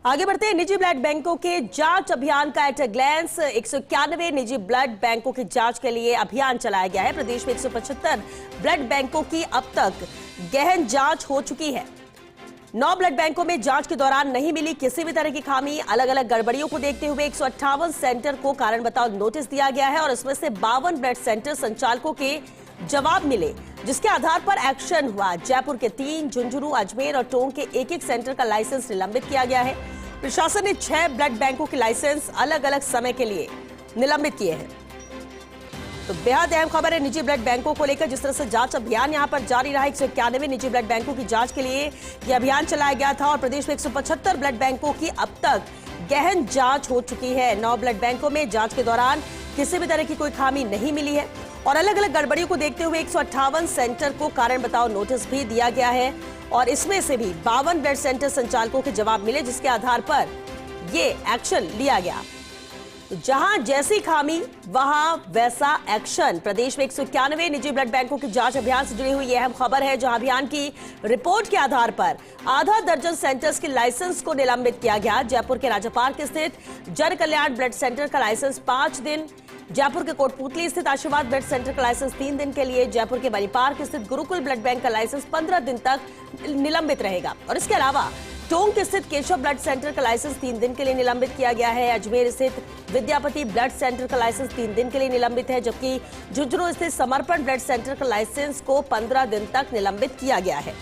आगे बढ़ते हैं निजी ब्लड बैंकों के जांच अभियान का एट अ ग्लैंस 191 निजी ब्लड बैंकों की जांच के लिए अभियान चलाया गया है। प्रदेश में 175 ब्लड बैंकों की अब तक गहन जांच हो चुकी है। 9 ब्लड बैंकों में जांच के दौरान नहीं मिली किसी भी तरह की खामी। अलग अलग गड़बड़ियों को देखते हुए 158 सेंटर को कारण बताओ नोटिस दिया गया है और इसमें से 52 ब्लड सेंटर संचालकों के जवाब मिले, जिसके आधार पर एक्शन हुआ। जयपुर के 3, झुंझुनू, अजमेर और टोंक के एक सेंटर का लाइसेंस निलंबित किया गया है। प्रशासन ने 6 ब्लड बैंकों के लाइसेंस अलग अलग समय के लिए निलंबित किए हैं। तो बेहद अहम खबर है निजी ब्लड बैंकों को लेकर। जिस तरह से जांच अभियान यहां पर जारी रहा, 191 निजी ब्लड बैंकों की जांच के लिए यह अभियान चलाया गया था और प्रदेश में 175 ब्लड बैंकों की अब तक गहन जांच हो चुकी है। 9 ब्लड बैंकों में जांच के दौरान किसी भी तरह की कोई खामी नहीं मिली है और अलग अलग गड़बड़ियों को देखते हुए 158 सेंटर को कारण बताओ नोटिस भी दिया गया है और इसमें से भी 52 ब्लड सेंटर संचालकों के जवाब मिले, जिसके आधार पर ये एक्शन लिया गया। तो जहां जैसी खामी वहां वैसा एक्शन। प्रदेश में 191 निजी ब्लड बैंकों की जांच अभियान से जुड़ी हुई यह अहम खबर है, जहां अभियान की रिपोर्ट के आधार पर आधा दर्जन सेंटर्स के लाइसेंस को निलंबित किया गया। जयपुर के राजा पार्क स्थित जन कल्याण ब्लड सेंटर का लाइसेंस 5 दिन, जयपुर के कोटपुतली स्थित आशीर्वाद ब्लड सेंटर का लाइसेंस 3 दिन के लिए, जयपुर के बनी पार्क स्थित गुरुकुल ब्लड बैंक का लाइसेंस 15 दिन तक निलंबित रहेगा और इसके अलावा टोंक स्थित केशव ब्लड सेंटर का लाइसेंस 3 दिन के लिए निलंबित किया गया है। अजमेर स्थित विद्यापति ब्लड सेंटर का लाइसेंस 3 दिन के लिए निलंबित है, जबकि झुंझुनू स्थित समर्पण ब्लड सेंटर का लाइसेंस को 15 दिन तक निलंबित किया गया है।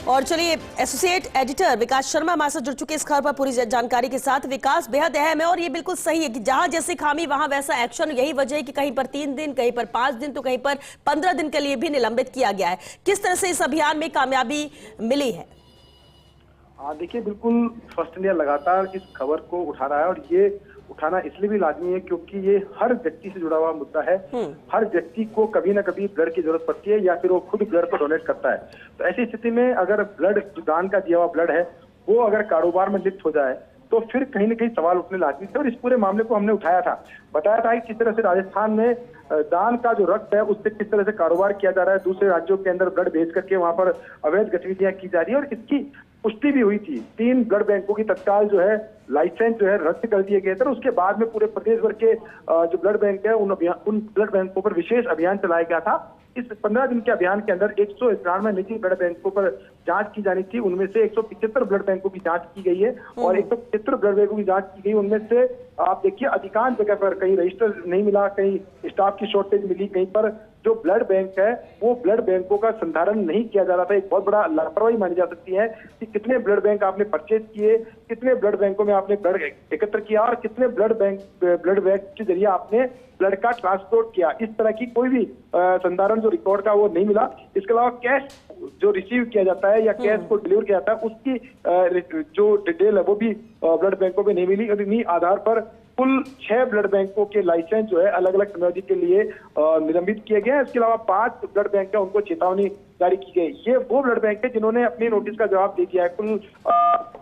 और चलिए, एसोसिएट एडिटर विकास शर्मा हमारे साथ जुड़ चुके इस खबर पर पूरी जानकारी के साथ। विकास, बेहद अहम है और ये बिल्कुल सही है कि जहां जैसी खामी वहां वैसा एक्शन। यही वजह है कि कहीं पर 3 दिन, कहीं पर 5 दिन, तो कहीं पर 15 दिन के लिए भी निलंबित किया गया है। किस तरह से इस अभियान में कामयाबी मिली है? देखिए, बिल्कुल फर्स्ट इंडिया लगातार इस खबर को उठा रहा है और ये उठाना इसलिए भी लाजमी है क्योंकि ये हर व्यक्ति से जुड़ा हुआ मुद्दा है। हर व्यक्ति को कभी ना कभी ब्लड की जरूरत पड़ती है या फिर वो खुद ब्लड को डोनेट करता है। तो ऐसी स्थिति में अगर ब्लड दान का दिया हुआ ब्लड है वो अगर कारोबार में लिप्त हो जाए तो फिर कहीं ना कहीं सवाल उठने लाजमी थे और इस पूरे मामले को हमने उठाया था, बताया था कि किस तरह से राजस्थान में दान का जो रक्त है उससे किस तरह से कारोबार किया जा रहा है। दूसरे राज्यों के अंदर ब्लड भेज करके वहां पर अवैध गतिविधियां की जा रही है और इसकी पुष्टि भी हुई थी। 3 ब्लड बैंकों की तत्काल जो है लाइसेंस जो है रद्द कर दिए गए थे और उसके बाद में पूरे प्रदेश भर के जो ब्लड बैंक है उन ब्लड बैंकों पर विशेष अभियान चलाया गया था। इस 15 दिन के अभियान के अंदर 191 निजी ब्लड बैंकों पर जांच की जानी थी। उनमें से 175 ब्लड बैंकों की जांच की गई है और 175 ब्लड बैंकों की जांच की गई। उनमें से आप देखिए अधिकांश जगह पर कहीं रजिस्टर नहीं मिला, कहीं स्टाफ की शॉर्टेज मिली, कहीं पर जो ब्लड बैंक है वो ब्लड बैंकों का संधारण नहीं किया जा रहा था। एक बहुत बड़ा लापरवाही मानी जा सकती है कि कितने ब्लड बैंक आपने परचेज किए, कितने ब्लड बैंकों में आपने ब्लड एकत्र किया और कितने ब्लड बैंक के जरिए आपने ब्लड का ट्रांसपोर्ट किया। इस तरह की कोई भी संधारण जो रिकॉर्ड का वो नहीं मिला। इसके अलावा कैश जो रिसीव किया जाता है या कैश को डिलीवर किया जाता है उसकी जो डिटेल है वो भी ब्लड बैंकों में नहीं मिली और इन्हीं आधार पर कुल 6 ब्लड बैंकों के लाइसेंस जो है अलग अलग समयावधि के लिए निलंबित किए गए हैं। इसके अलावा 5 ब्लड बैंक है उनको चेतावनी जारी की गई। ये वो ब्लड बैंक है जिन्होंने अपने नोटिस का जवाब दे दिया है। कुल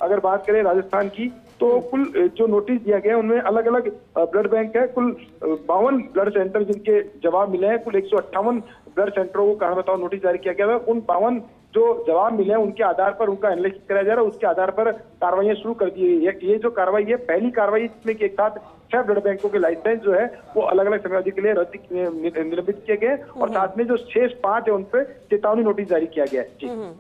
अगर बात करें राजस्थान की तो कुल जो नोटिस दिया गया है उनमें अलग अलग ब्लड बैंक है। कुल 52 ब्लड सेंटर जिनके जवाब मिले हैं। कुल 158 ब्लड सेंटरों को कारण बताओ नोटिस जारी किया गया है। उन 52 जो जवाब मिले हैं उनके आधार पर उनका एनालिसिस कराया जा रहा है, उसके आधार पर कार्रवाई शुरू कर दी गई है। ये जो कार्रवाई है पहली कार्रवाई जिसमें कि एक साथ 6 ब्लड बैंकों के लाइसेंस जो है वो अलग अलग समयावधि के लिए निलंबित किए गए और साथ में जो शेष 5 है उन पर चेतावनी नोटिस जारी किया गया है।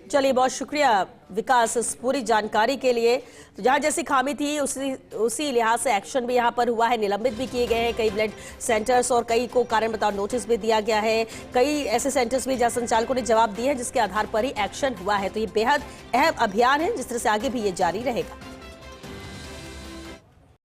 चलिए, बहुत शुक्रिया विकास इस पूरी जानकारी के लिए। तो जहां जैसी खामी थी उसी लिहाज से एक्शन भी यहां पर हुआ है, निलंबित भी किए गए हैं कई ब्लड सेंटर्स और कई को कारण बताओ नोटिस भी दिया गया है। कई ऐसे सेंटर्स भी जहां संचालकों ने जवाब दिए हैं जिसके आधार पर ही एक्शन हुआ है। तो ये बेहद अहम अभियान है, जिस तरह से आगे भी ये जारी रहेगा।